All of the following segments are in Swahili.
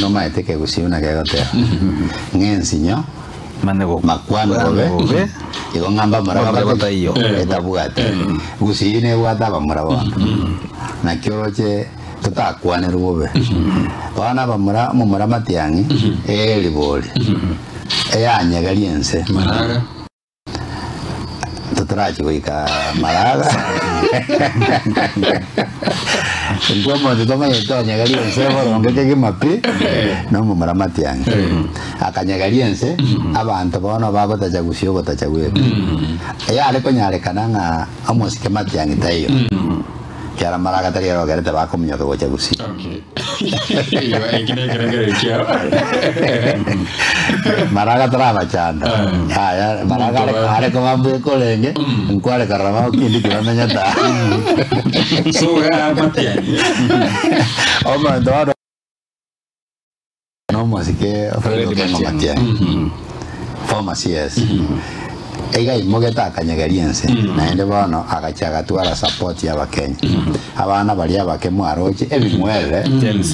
no maete que gusiuna que gotea ngensinyo Manego makwano gobe igo ngamba maraba batayo etabugate gusine gwataba maraba na kyoroche tutakwane rubobe bana bamura mu muramatiangi eliboli eyanyagaliense Maraga tutarachi goika maraga Ngomo de toma yeto nyagaliense boronge ke mapi no mu muramatiangi akanyagaliense abantu bono bagotacha gusio gotacha gwe eyale konyale kananga amosike matiangi tayo Kiara maraga tari ro garete ba komnyo ko gocha gusi. Okay. Yo ekine kere kiao. Maraga traba chanda. Ya maraga ale ko mambu ko lenge. Nkwale karama kindi kirana nyata. So ya matia. O ma do. No musike ofrendo ke matia. Forma CS. Ega imogeta akanyagaliense naende bono agachaga twara support ya bakenya abana bali abake mwaroche ebimwere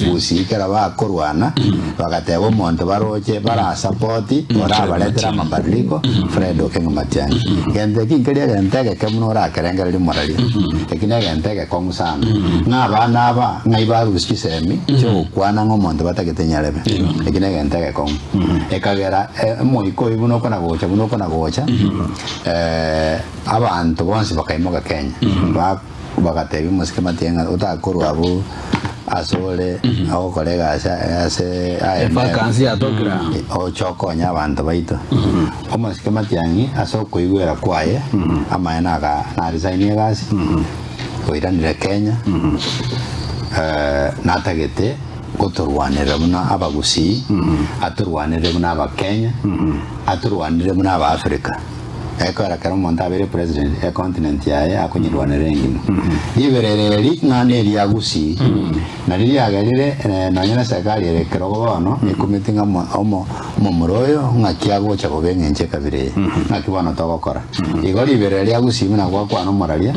busikera bakorwana bagateba omonto baroche bara support ora baletera mabadiliko Fredo kenga matiani gente kinkeria gente ke munora kerengera limorali ekine gente ke komusana n'abana aba ngaiba rusikisemi cyo kwana ngomonto batagetenyarebe ekine gente ke kom ekagera moiko ibuno kona gocha abantu bonse bakaimoga Kenya bagatebi musike matienga utakorwa abo asole aho kolega ase vacancy atokira o chokonya abantu baito omusike matiangi aso kuigwera kwaye amaena ga na resign gasi koiranire Kenya natagete gotorwanira muna abagusi aturwanire muna abakenya aturwanire muna aba Africa ekora karo montabere president e continent yae akunyirwanira engimo iberereri ngane eri agusi na riri agarire nanyana sakali erekero bono ikumitinga omo muroyo ngakiago chako bengenche kabire ngakibana togokora igori ibereri agusi muna kwa no moralia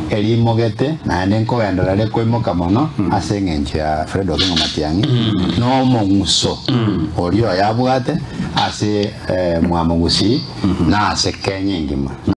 eri mogete na nenko endarare koimoka mono asengenche ya Fredo Kenga Matiangi no monguso orio yabwate ase mwamugusi na ase Kenya ingima